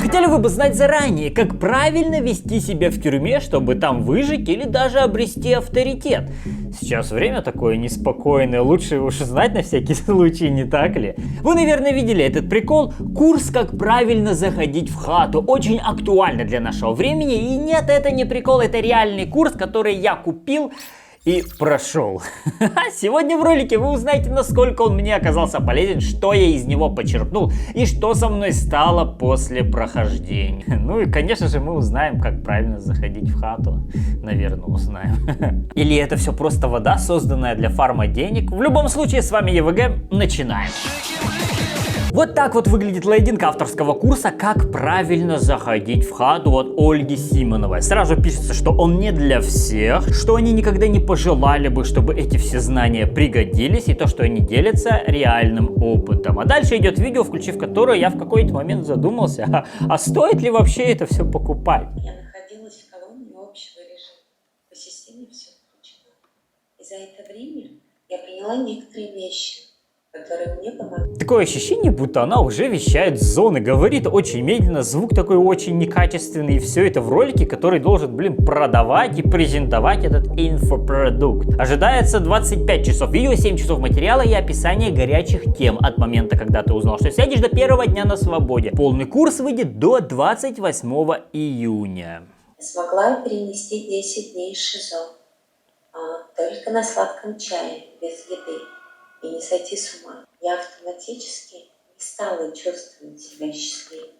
Хотели вы бы знать заранее, как правильно вести себя в тюрьме, чтобы там выжить или даже обрести авторитет? Сейчас время такое неспокойное, лучше уж знать на всякий случай, не так ли? Вы, наверное, видели этот прикол. Курс «Как правильно заходить в хату». Очень актуально для нашего времени. И нет, это не прикол, это реальный курс, который я купил и прошел. Сегодня в ролике вы узнаете, насколько он мне оказался полезен, что я из него почерпнул и что со мной стало после прохождения. Ну и, конечно же, мы узнаем, как правильно заходить в хату. Наверное, узнаем. Или это все просто вода, созданная для фарма денег. В любом случае, с вами ЕВГ. Начинаем. Вот так вот выглядит лейдинг авторского курса «Как правильно заходить в хату» от Ольги Симоновой. Сразу пишется, что он не для всех, что они никогда не пожелали бы, чтобы эти все знания пригодились, и то, что они делятся реальным опытом. А дальше идет видео, включив которое я в какой-то момент задумался, а стоит ли вообще это все покупать? Я находилась в колонии общего режима. По системе все включено. И за это время я поняла некоторые вещи, которые мне помогли. Такое ощущение, будто она уже вещает с зоны, говорит очень медленно, звук такой очень некачественный, и все это в ролике, который должен, продавать и презентовать этот инфопродукт. Ожидается 25 часов видео, 7 часов материала и описание горячих тем от момента, когда ты узнал, что сядешь, до первого дня на свободе. Полный курс выйдет до 28 июня. Я смогла перенести 10 дней ШИЗО, только на сладком чае, без еды. И не сойти с ума. Я автоматически не стала чувствовать себя счастливой.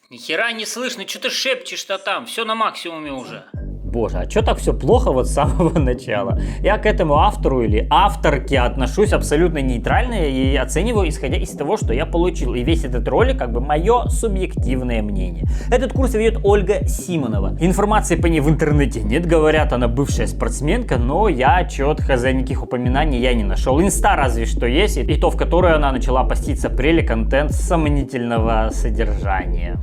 Нихера не слышно, что ты шепчешь-то там? Все на максимуме уже. Боже, а что так все плохо вот с самого начала? Я к этому автору или авторке отношусь абсолютно нейтрально и оцениваю, исходя из того, что я получил. И весь этот ролик мое субъективное мнение. Этот курс ведет Ольга Симонова. Информации по ней в интернете нет, говорят, она бывшая спортсменка, но я четко за никаких упоминаний я не нашел. Инста разве что есть, и то, в которой она начала постить апреле контент сомнительного содержания.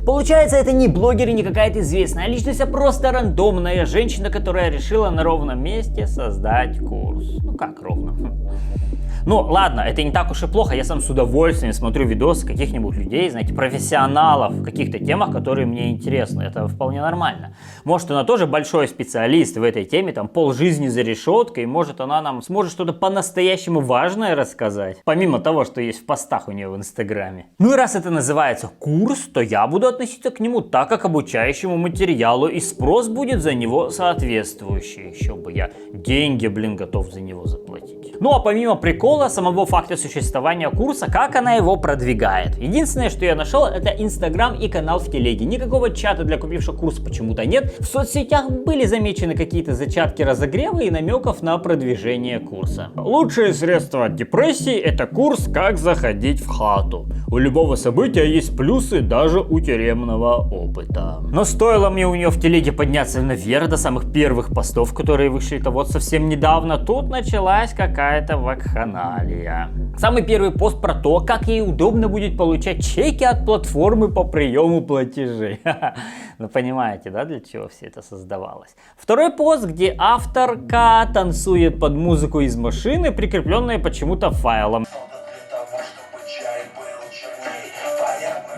Получается, это не блогер и не какая-то известная личность, а просто рандомная женщина, которая решила на ровном месте создать курс. Ну как ровно? Ну ладно, это не так уж и плохо, я сам с удовольствием смотрю видосы каких-нибудь людей, знаете, профессионалов в каких-то темах, которые мне интересны, это вполне нормально. Может, она тоже большой специалист в этой теме, там полжизни за решеткой, может, она нам сможет что-то по-настоящему важное рассказать, помимо того, что есть в постах у нее в Инстаграме. Ну и раз это называется курс, то я буду относиться к нему так, как к обучающему материалу, и спрос будет за него соответствующий, еще бы я деньги, готов за него заплатить. Ну а помимо прикола, самого факта существования курса, как она его продвигает. Единственное, что я нашел, это Инстаграм и канал в Телеге. Никакого чата для купивших курс почему-то нет. В соцсетях были замечены какие-то зачатки разогрева и намеков на продвижение курса. Лучшее средство от депрессии — это курс «Как заходить в хату». У любого события есть плюсы, даже у тюремного опыта. Но стоило мне у нее в Телеге подняться наверх до самых первых постов, которые вышли-то вот совсем недавно, тут началась какая-то вакханалия. Самый первый пост про то, как ей удобно будет получать чеки от платформы по приему платежей. Ну понимаете, да, для чего все это создавалось. Второй пост, где авторка танцует под музыку из машины, прикрепленная почему-то файлом.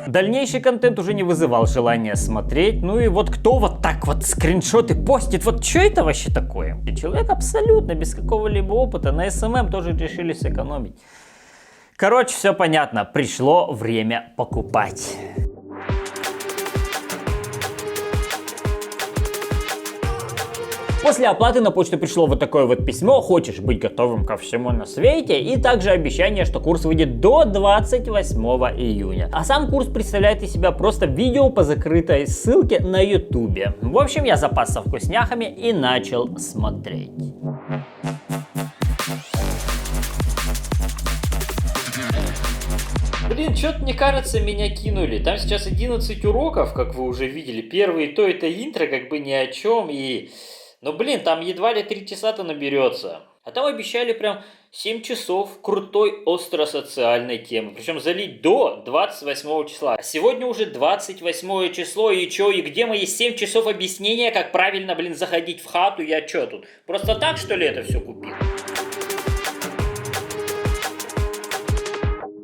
Дальнейший контент уже не вызывал желания смотреть. Ну и вот кто вот так вот скриншоты постит, вот что это вообще такое? И человек абсолютно без какого-либо опыта на СММ тоже решили сэкономить. Короче, все понятно, пришло время покупать. После оплаты на почту пришло вот такое вот письмо: хочешь быть готовым ко всему на свете, и также обещание, что курс выйдет до 28 июня. А сам курс представляет из себя просто видео по закрытой ссылке на ютубе. В общем, я запасся вкусняхами и начал смотреть. Блин, что-то, мне кажется, меня кинули. Там сейчас 11 уроков, как вы уже видели. Первый, то это интро, ни о чем. И... Ну, блин, там едва ли 3 часа-то наберется. А там обещали прям 7 часов крутой остросоциальной темы. Причем залить до 28 числа. А сегодня уже 28 число, и чё, и где мои 7 часов объяснения, как правильно, заходить в хату? Я чё тут? Просто так, что ли, это все купил?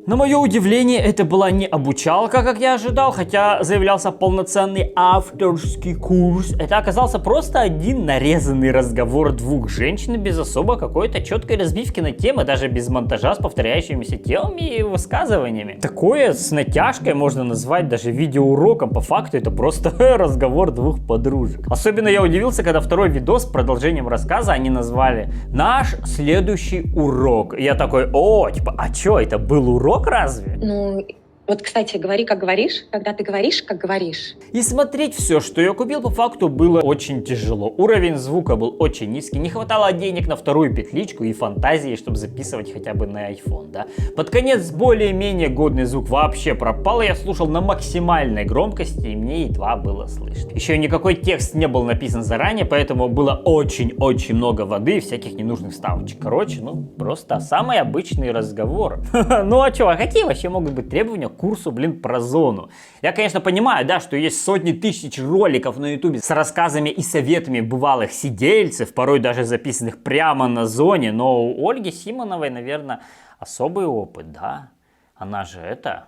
На мое удивление, это была не обучалка, как я ожидал, хотя заявлялся полноценный авторский курс. Это оказался просто один нарезанный разговор двух женщин без особо какой-то четкой разбивки на темы, даже без монтажа с повторяющимися темами и высказываниями. Такое с натяжкой можно назвать даже видеоуроком, по факту это просто разговор двух подружек. Особенно я удивился, когда второй видос с продолжением рассказа они назвали «Наш следующий урок». И я такой, о, типа, а чё, это был урок? Разве? Ну, вот, кстати, говори, как говоришь, когда ты говоришь, как говоришь. И смотреть все, что я купил, по факту было очень тяжело. Уровень звука был очень низкий, не хватало денег на вторую петличку и фантазии, чтобы записывать хотя бы на iPhone, да. Под конец более-менее годный звук вообще пропал, и я слушал на максимальной громкости, и мне едва было слышно. Еще никакой текст не был написан заранее, поэтому было очень-очень много воды и всяких ненужных вставочек. Короче, ну, просто самый обычный разговор. Ну а чё, а какие вообще могут быть требования к курсу, про зону? Я, конечно, понимаю, да, что есть сотни тысяч роликов на ютубе с рассказами и советами бывалых сидельцев, порой даже записанных прямо на зоне, но у Ольги Симоновой, наверное, особый опыт, да? Она же это,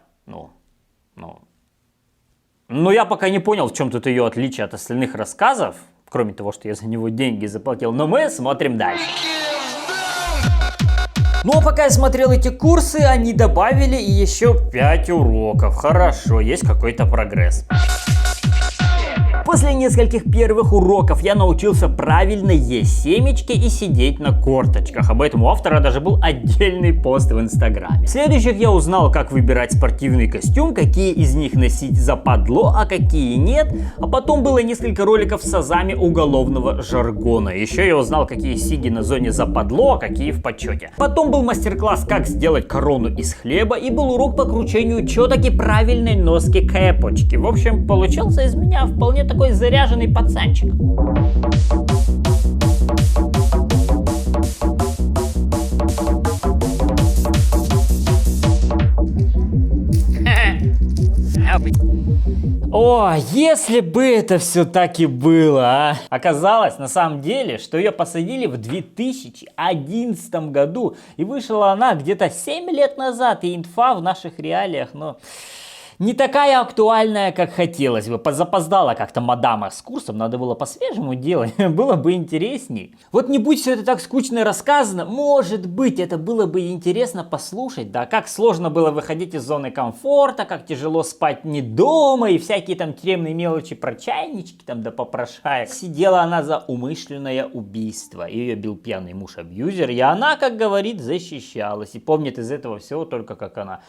Но я пока не понял, в чем тут ее отличие от остальных рассказов, кроме того, что я за него деньги заплатил, но мы смотрим дальше. Ну а пока я смотрел эти курсы, они добавили еще 5 уроков. Хорошо, есть какой-то прогресс. После нескольких первых уроков я научился правильно есть семечки и сидеть на корточках. Об этом у автора даже был отдельный пост в Инстаграме. В следующих я узнал, как выбирать спортивный костюм, какие из них носить западло, а какие нет. А потом было несколько роликов с азами уголовного жаргона. Еще я узнал, какие сиги на зоне западло, а какие в почете. Потом был мастер-класс, как сделать корону из хлеба, и был урок по кручению четок и правильной носки кэпочки. В общем, получился из меня вполне такой заряженный пацанчик. О, если бы это все так и было, а! Оказалось, на самом деле, что ее посадили в 2011 году, и вышла она где-то 7 лет назад, и инфа в наших реалиях, не такая актуальная, как хотелось бы. Запоздала как-то мадама с курсом, надо было по-свежему делать, было бы интересней. Вот не будь все это так скучно рассказано, может быть, это было бы интересно послушать, да, как сложно было выходить из зоны комфорта, как тяжело спать не дома и всякие там тюремные мелочи про чайнички там да попрошаек. Сидела она за умышленное убийство, ее бил пьяный муж-абьюзер, и она, как говорит, защищалась. И помнит из этого всего только, как она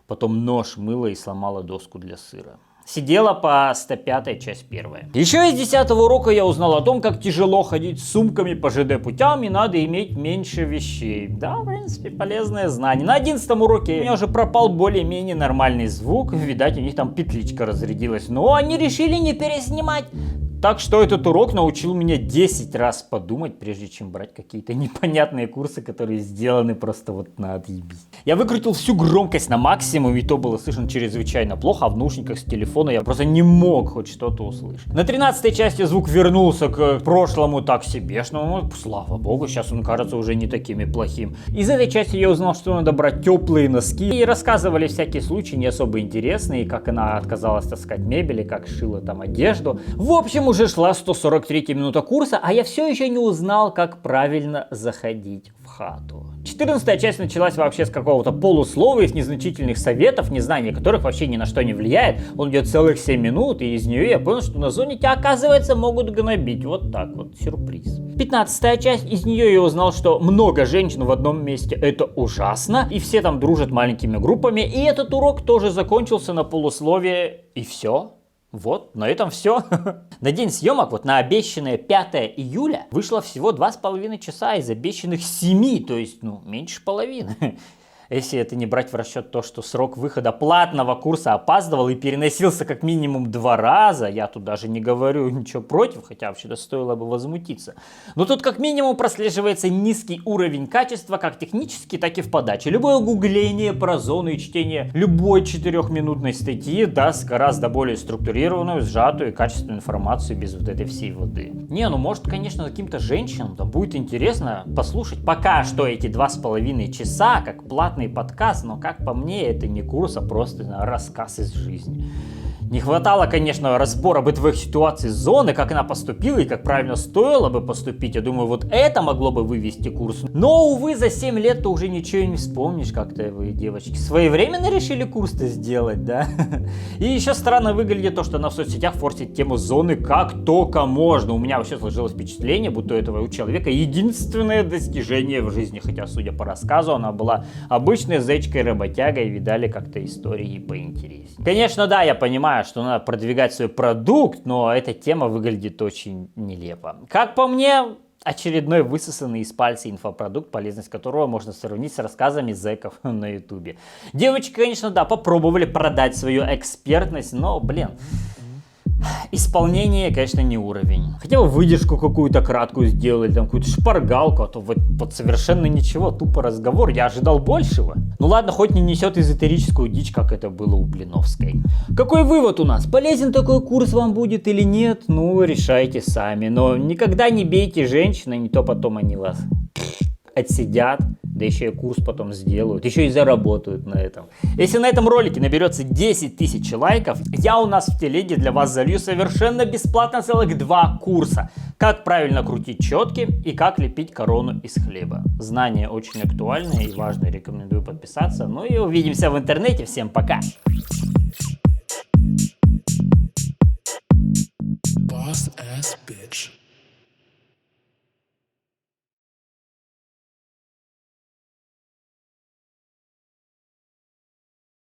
потом нож мыла и сломала доску для сыра. Сидела по 105-й, часть 1. Еще из 10-го урока я узнал о том, как тяжело ходить с сумками по ЖД путям и надо иметь меньше вещей. Да, в принципе, полезное знание. На 11-м уроке у меня уже пропал более-менее нормальный звук. Видать, у них там петличка разрядилась. Но они решили не переснимать. Так что этот урок научил меня 10 раз подумать, прежде чем брать какие-то непонятные курсы, которые сделаны просто вот на отъебись. Я выкрутил всю громкость на максимум, и то было слышно чрезвычайно плохо, а в наушниках с телефона я просто не мог хоть что-то услышать. На 13-й части звук вернулся к прошлому так себешному, слава богу, сейчас он кажется уже не такими плохим. Из этой части я узнал, что надо брать теплые носки, и рассказывали всякие случаи не особо интересные, как она отказалась таскать мебель, и как шила там одежду. В общем, уже шла 143-я минута курса, а я все еще не узнал, как правильно заходить в хату. 14-я часть началась вообще с какого-то полуслова и с незначительных советов, незнание которых вообще ни на что не влияет. Он идет целых 7 минут, и из нее я понял, что на зоне тебя, оказывается, могут гнобить. Вот так вот, сюрприз. 15-я часть, из нее я узнал, что много женщин в одном месте это ужасно, и все там дружат маленькими группами, и этот урок тоже закончился на полусловие, и все. Вот, на этом все. На день съемок, вот на обещанное 5 июля, вышло всего 2,5 часа из обещанных 7, то есть, меньше половины. Если это не брать в расчет то, что срок выхода платного курса опаздывал и переносился как минимум 2 раза, я тут даже не говорю ничего против, хотя вообще-то стоило бы возмутиться. Но тут как минимум прослеживается низкий уровень качества как технически, так и в подаче. Любое гугление про зону и чтение любой 4-минутной статьи даст гораздо более структурированную, сжатую и качественную информацию без вот этой всей воды. Не, ну может, конечно, каким-то женщинам там будет интересно послушать пока что эти 2,5 часа, как платный подкаст, но как по мне, это не курс, а просто рассказ из жизни. Не хватало, конечно, разбора бытовых ситуаций зоны, как она поступила и как правильно стоило бы поступить. Я думаю, вот это могло бы вывести курс. Но, увы, за 7 лет ты уже ничего не вспомнишь, как-то вы, девочки, своевременно решили курс-то сделать, да? И еще странно выглядит то, что она в соцсетях форсит тему зоны как только можно. У меня вообще сложилось впечатление, будто у этого у человека единственное достижение в жизни. Хотя, судя по рассказу, она была обычной зечкой-работягой, видали как-то истории поинтереснее. Конечно, да, я понимаю, что надо продвигать свой продукт, но эта тема выглядит очень нелепо. Как по мне, очередной высосанный из пальца инфопродукт, полезность которого можно сравнить с рассказами зэков на ютубе. Девочки, конечно, да, попробовали продать свою экспертность, но, блин, исполнение, конечно, не уровень. Хотя бы выдержку какую-то краткую сделали, там какую-то шпаргалку, а то вот совершенно ничего, тупо разговор, я ожидал большего. Ну ладно, хоть не несет эзотерическую дичь, как это было у Блиновской. Какой вывод у нас? Полезен такой курс вам будет или нет? Ну, решайте сами. Но никогда не бейте женщин, а не то потом они вас отсидят, да еще и курс потом сделают, еще и заработают на этом. Если на этом ролике наберется 10 тысяч лайков, я у нас в телеге для вас залью совершенно бесплатно целых 2 курса. Как правильно крутить четки и как лепить корону из хлеба. Знания очень актуальные и важные, рекомендую подписаться. Ну и увидимся в интернете. Всем пока! Boss ass